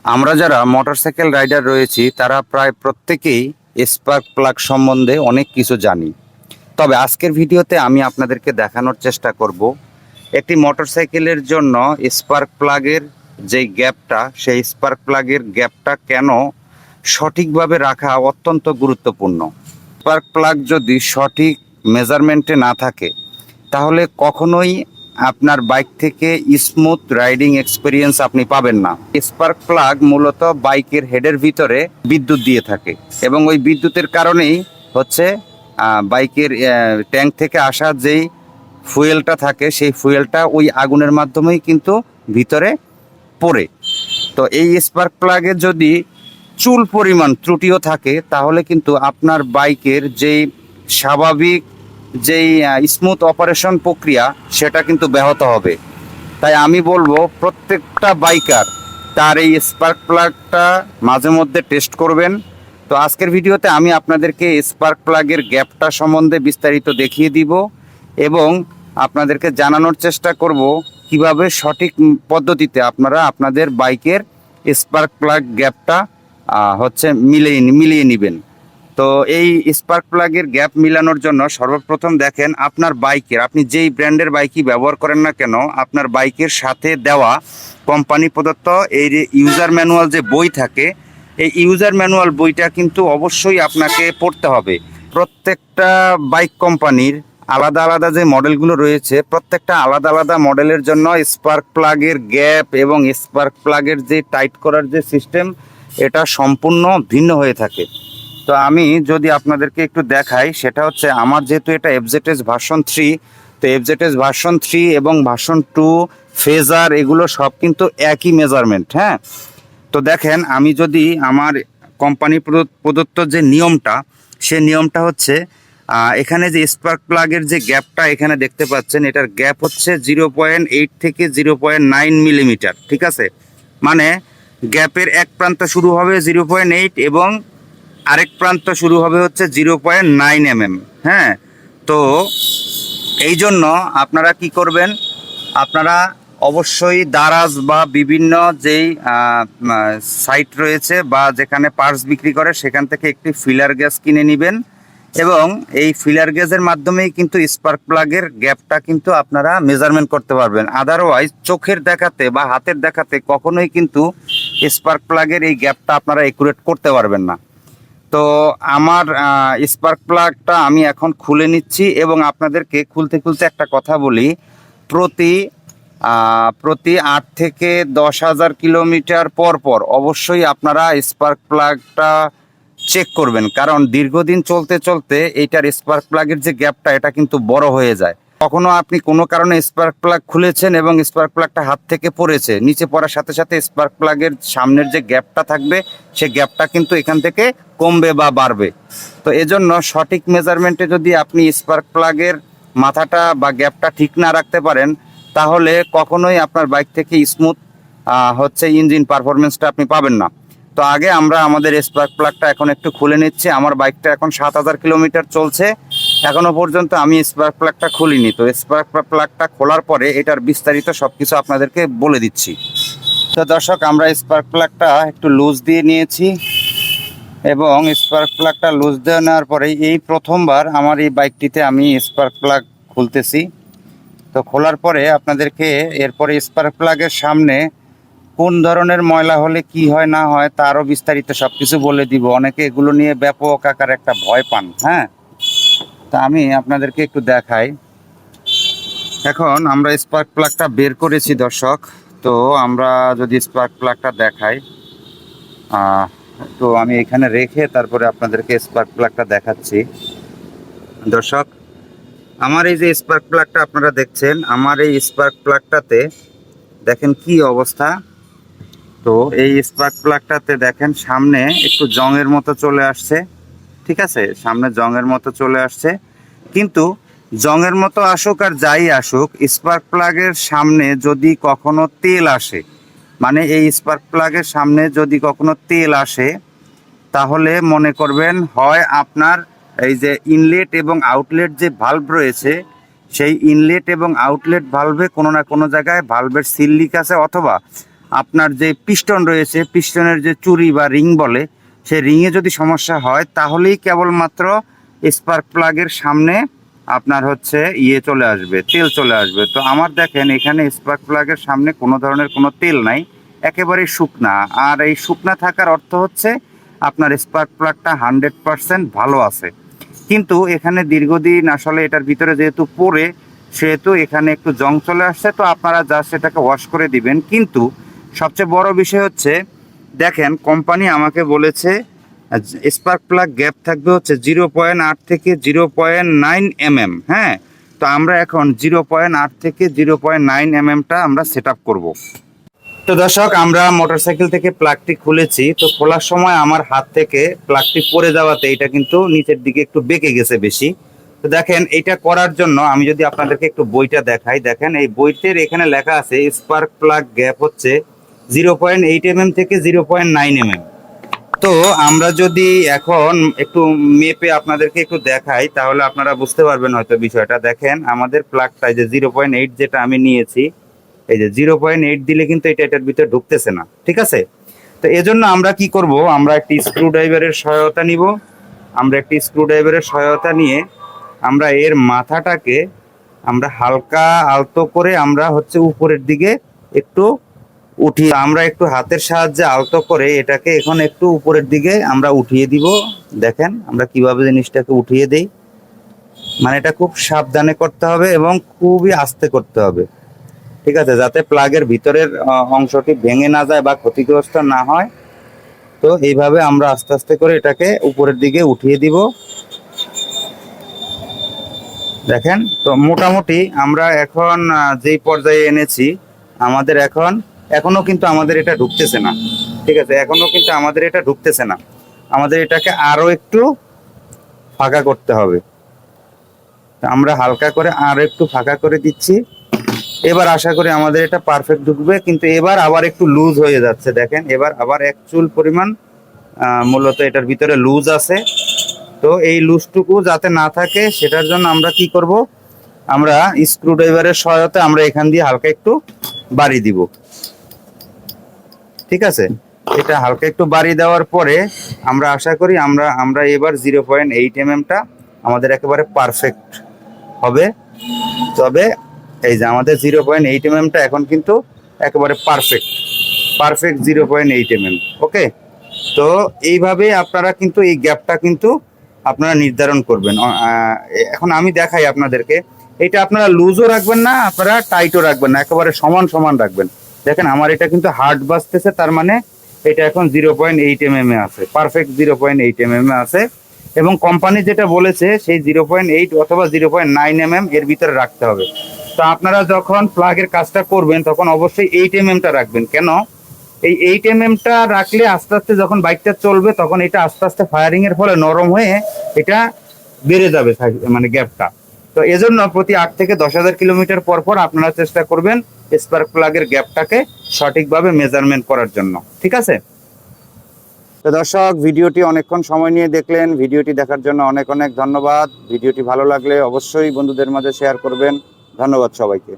আমরা যারা motorcycle rider রয়েছি তারা প্রায় প্রত্যেকেই স্পার্ক প্লাগ সম্বন্ধে অনেক কিছু জানি। তবে আজকের ভিডিওতে আমি আপনাদেরকে দেখানোর চেষ্টা করব একটি মোটরসাইকেলের জন্য স্পার্ক প্লাগের যে গ্যাপটা, সেই স্পার্ক প্লাগের গ্যাপটা কেন সঠিকভাবে রাখা অত্যন্ত গুরুত্বপূর্ণ। স্পার্ক প্লাগ যদি সঠিক মেজারমেন্টে না থাকে তাহলে কখনোই আপনার বাইক থেকে স্মুথ রাইডিং এক্সপিরিয়েন্স আপনি পাবেন না। স্পার্ক প্লাগ মূলত বাইকের হেডের ভিতরে বিদ্যুৎ দিয়ে থাকে এবং ওই বিদ্যুতের কারণেই হচ্ছে বাইকের ট্যাঙ্ক থেকে আসা যেই ফুয়েলটা থাকে সেই ফুয়েলটা ওই আগুনের মাধ্যমেই কিন্তু ভিতরে পড়ে। তো এই স্পার্ক প্লাগে যদি চুল পরিমাণ ত্রুটিও থাকে তাহলে কিন্তু আপনার বাইকের যেই স্বাভাবিক যেই স্মুথ অপারেশন প্রক্রিয়া সেটা কিন্তু ব্যাহত হবে। তাই আমি বলবো প্রত্যেকটা বাইকার তার এই স্পার্ক প্লাগটা মাঝে মধ্যে টেস্ট করবেন। তো আজকের ভিডিওতে আমি আপনাদেরকে স্পার্ক প্লাগের গ্যাপটা সম্বন্ধে বিস্তারিত দেখিয়ে দিব এবং আপনাদেরকে জানানোর চেষ্টা করব কিভাবে সঠিক পদ্ধতিতে আপনারা আপনাদের বাইকের স্পার্ক প্লাগ গ্যাপটা মিলিয়ে নেবেন। তো এই স্পার্ক প্লাগের গ্যাপ মিলানোর জন্য সর্বপ্রথম দেখেন আপনার বাইকের, আপনি যেই ব্র্যান্ডের বাইকই ব্যবহার করেন না কেন, আপনার বাইকের সাথে দেওয়া কোম্পানি প্রদত্ত এই যে ইউজার ম্যানুয়াল যে বই থাকে, এই ইউজার ম্যানুয়াল বইটা কিন্তু অবশ্যই আপনাকে পড়তে হবে। প্রত্যেকটা বাইক কোম্পানির আলাদা আলাদা যে মডেলগুলো রয়েছে, প্রত্যেকটা আলাদা আলাদা মডেলের জন্য স্পার্ক প্লাগের গ্যাপ এবং স্পার্ক প্লাগের যে টাইট করার যে সিস্টেম, এটা সম্পূর্ণ ভিন্ন হয়ে থাকে। তো আমি যদি আপনাদেরকে একটু দেখাই, সেটা হচ্ছে আমার যেহেতু এটা এফজেডএস ভার্সন 3, তো এফজেডএস ভার্সন 3 এবং ভার্সন 2 ফেজার এগুলো সব কিন্তু একই মেজারমেন্ট। হ্যাঁ, তো দেখেন আমি যদি আমার কোম্পানি প্রদত্ত যে নিয়মটা, সে নিয়মটা হচ্ছে এখানে যে স্পার্ক প্লাগের যে গ্যাপটা এখানে দেখতে পাচ্ছেন, এটার গ্যাপ হচ্ছে 0.8 থেকে 0.9 মিলিমিটার। ঠিক আছে, মানে গ্যাপের এক প্রান্ত শুরু হবে 0.8 এবং আরেক প্রান্ত শুরু হবে হচ্ছে 0.9 mm। হ্যাঁ, তো এই জন্য আপনারা কি করবেন, আপনারা অবশ্যই দারাজ বা বিভিন্ন যেই সাইট রয়েছে বা যেখানে পার্টস বিক্রি করে সেখান থেকে একটি ফিলার গ্যাস কিনে নেবেন এবং এই ফিলার গ্যাসের মাধ্যমেই কিন্তু স্পার্ক প্লাগের গ্যাপটা কিন্তু আপনারা মেজারমেন্ট করতে পারবেন। আদারওয়াইজ চোখের দেখাতে বা হাতের দেখাতে কখনোই কিন্তু স্পার্ক প্লাগের এই গ্যাপটা আপনারা একুরেট করতে পারবেন না। তো আমার স্পার্ক প্লাগটা আমি এখন খুলে নিচ্ছি এবং আপনাদেরকে খুলতে খুলতে একটা কথা বলি, প্রতি 8 থেকে 10,000 কিলোমিটার পর পর অবশ্যই আপনারা স্পার্ক প্লাগটা চেক করবেন, কারণ দীর্ঘদিন চলতে চলতে এইটার স্পার্ক প্লাগের যে গ্যাপটা এটা কিন্তু বড় হয়ে যায়। কখনো আপনি কোনো কারণে স্পার্ক প্লাগ খুলেছেন এবং স্পার্ক প্লাগটা হাত থেকে পড়েছে, নিচে পড়ার সাথে সাথে স্পার্ক প্লাগের সামনের যে গ্যাপটা থাকবে সে গ্যাপটা কিন্তু এখান থেকে কমবে বা বাড়বে। তো এজন্য সঠিক মেজারমেন্টে যদি আপনি স্পার্ক প্লাগের মাথাটা বা গ্যাপটা ঠিক না রাখতে পারেন তাহলে কখনোই আপনার বাইক থেকে স্মুথ ইঞ্জিন পারফরমেন্সটা আপনি পাবেন না। তো আগে আমরা আমাদের স্পার্ক প্লাগটা এখন একটু খুলে নিচ্ছি। আমার বাইকটা এখন 7,000 কিলোমিটার চলছে, এখনো পর্যন্ত আমি স্পার্ক প্লাগটা খুলিনি। তো স্পার্ক প্লাগটা খোলার পরে এটার বিস্তারিত সব কিছু আপনাদেরকে বলে দিচ্ছি। তো দর্শক, আমরা স্পার্ক প্লাগটা একটু লুজ দিয়ে নিয়েছি এবং স্পার্ক প্লাগটা লুজ দিয়ে নেওয়ার পরে এই প্রথমবার আমার এই বাইকটিতে আমি স্পার্ক প্লাগ খুলতেছি। তো খোলার পরে আপনাদেরকে এরপরে স্পার্ক প্লাগের সামনে কোন ধরনের ময়লা হলে কি হয় না হয় তারও বিস্তারিত সব কিছু বলে দিব। অনেকে এগুলো নিয়ে ব্যাপক আকার একটা ভয় পান। হ্যাঁ, তা আমি আপনাদেরকে একটু দেখাই। এখন আমরা স্পার্ক প্লাগটা বের করেছি দর্শক। তো আমরা যদি স্পার্ক প্লাগটা দেখাই, তো আমি এখানে রেখে তারপরে আপনাদেরকে স্পার্ক প্লাগটা দেখাচ্ছি। দর্শক, আমার এই যে স্পার্ক প্লাগটা আপনারা দেখছেন, আমার এই স্পার্ক প্লাগটাতে দেখেন কি অবস্থা। তো এই স্পার্ক প্লাগটাতে দেখেন সামনে একটু জংয়ের মতো চলে আসছে। ঠিক আছে, সামনে জংয়ের মতো চলে আসছে, কিন্তু জংয়ের মতো আসুক আর যাই আসুক, স্পার্ক প্লাগের সামনে যদি কখনো তেল আসে, মানে এই স্পার্ক প্লাগের সামনে যদি কখনো তেল আসে তাহলে মনে করবেন হয় আপনার এই যে ইনলেট এবং আউটলেট যে ভালভ রয়েছে সেই ইনলেট এবং আউটলেট ভালভে কোনো না কোনো জায়গায় ভালভের সিল লিক আছে, অথবা আপনার যে পিস্টন রয়েছে, পিস্টনের যে চুরি বা রিং বলে, সেই রিংয়ে যদি সমস্যা হয় তাহলেই কেবলমাত্র স্পার্ক প্লাগের সামনে আপনার হচ্ছে চলে আসবে, তেল চলে আসবে। তো আমার দেখেন এখানে স্পার্ক প্লাগের সামনে কোনো ধরনের কোনো তেল নাই, একেবারেই শুকনা। আর এই শুকনা থাকার অর্থ হচ্ছে আপনার স্পার্ক প্লাগটা 100% ভালো আছে। কিন্তু এখানে দীর্ঘদিন আসলে এটার ভিতরে যেহেতু পড়ে, সেহেতু এখানে একটু জং চলে আসছে। তো আপনারা জাস্ট সেটাকে ওয়াশ করে দিবেন। কিন্তু সবচেয়ে বড় বিষয় হচ্ছে, দেখেন কোম্পানি আমাকে বলেছে স্পার্ক প্লাগ গ্যাপ থাকবে হচ্ছে 0.8 থেকে 0.9 mm। হ্যাঁ, তো আমরা এখন 0.8 থেকে 0.9 mmটা আমরা সেট আপ করবো। তো দর্শক, আমরা মোটরসাইকেল থেকে প্লাগটি খুলেছি। তো খোলার সময় আমার হাত থেকে প্লাগটি পড়ে যাওয়াতে এটা কিন্তু নিচের দিকে একটু বেঁকে গেছে বেশি। তো দেখেন, এটা করার জন্য আমি যদি আপনাদেরকে একটু বইটা দেখাই, দেখেন এই বইটির এখানে লেখা আছে স্পার্ক প্লাগ গ্যাপ হচ্ছে 0.8 mm থেকে 0.9 mm। তো আমরা যদি এখন একটু মেপে আপনাদেরকে একটু দেখাই, তাহলে আপনারা বুঝতে পারবেন হয়তো বিষয়টা। দেখেন আমাদের প্লাগটা যে 0.8 যেটা আমি নিয়েছি, এই যে 0.8 দিলে কিন্তু এটার ভিতরে ঢুকতেছে না, ঠিক আছে? তো এজন্য আমরা কি করব, আমরা একটি স্ক্রু ড্রাইভারের সহায়তা নিব। আমরা একটি স্ক্রু ড্রাইভারের সহায়তা নিয়ে আমরা এর মাথাটাকে আমরা হালকা আলতো করে আমরা হচ্ছে উপরের দিকে একটু উঠিয়ে, আমরা একটু হাতের সাহায্যে আলতো করে এটাকে এখন একটু উপরের দিকে আমরা উঠিয়ে দিব। দেখেন আমরা কিভাবে জিনিসটাকে উঠিয়ে দেই। মানে এটা খুব সাবধানে করতে হবে এবং খুবই আস্তে করতে হবে, ঠিক আছে, যাতে প্লাগের ভিতরের অংশটি ভেঙে না যায় বা ক্ষতিগ্রস্ত না হয়। তো এইভাবে আমরা আস্তে আস্তে করে এটাকে উপরের দিকে উঠিয়ে দিব। দেখেন, তো মোটামুটি আমরা এখন যেই পর্যায়ে এনেছি, আমাদের এখনো কিন্তু আমাদের এটা ঢুকতেছে না, ঠিক আছে, এখনো কিন্তু আমাদের এটা ঢুকতেছে না। আমাদের এটাকে আরো একটু ফাঁকা করতে হবে। আমরা হালকা করে আরো একটু ফাঁকা করে দিচ্ছি। এবার আশা করি আমাদের এটা পারফেক্ট ঢুকবে। কিন্তু এবার আবার একটু লুজ হয়ে যাচ্ছে। দেখেন এবার আবার এক চুল পরিমাণ মূলত এটার ভিতরে লুজ আছে। তো এই লুজটুকু যাতে না থাকে সেটার জন্য আমরা কি করব, আমরা স্ক্রু ড্রাইভারের সহায়তা আমরা এখান দিয়ে হালকা একটু বাড়ি দিব, ঠিক আছে। এটা হালকা একটু বাড়ি দেওয়ার পরে আমরা আশা করি আমরা এবার 0.8 mmটা আমাদের একেবারে পারফেক্ট হবে। তবে এই যে আমাদের 0.8 mmটা এখন কিন্তু একেবারে পারফেক্ট 0.8 mm। ওকে, তো এইভাবে আপনারা কিন্তু এই গ্যাপটা কিন্তু আপনারা নির্ধারণ করবেন। এখন আমি দেখাই আপনাদেরকে, এটা আপনারা লুজও রাখবেন না, আপনারা টাইটও রাখবেন না, একেবারে সমান সমান রাখবেন। দেখেন আমার এটা কিন্তু হার্ড বাজতেছে, তার মানে এটা এখন 0.8 mm এ আছে, পারফেক্ট 0.8 mm এ আছে। এবং কোম্পানি যেটা বলেছে সেই 0.8 অথবা 0.9 mm এর ভিতরে রাখতে হবে। তো আপনারা যখন প্লাগের কাজটা করবেন তখন অবশ্যই 8 mmটা রাখবেন। কেন? এই 8 mmটা রাখলে আস্তে আস্তে যখন বাইকটা চলবে তখন এটা আস্তে আস্তে ফায়ারিং এর ফলে নরম হয়ে এটা বেড়ে যাবে, মানে গ্যাপটা। তো এজন্য প্রতি 8 থেকে 10,000 কিলোমিটার পর পর আপনারা চেষ্টা করবেন স্পার্ক প্লাগের গ্যাপটাকে সঠিকভাবে মেজারমেন্ট করার জন্য, ঠিক আছে? তো দর্শক, ভিডিওটি অনেকক্ষণ সময় নিয়ে দেখলেন। ভিডিওটি দেখার জন্য অনেক অনেক ধন্যবাদ। ভিডিওটি ভালো লাগলে অবশ্যই বন্ধুদের মাঝে শেয়ার করবেন। ধন্যবাদ সবাইকে।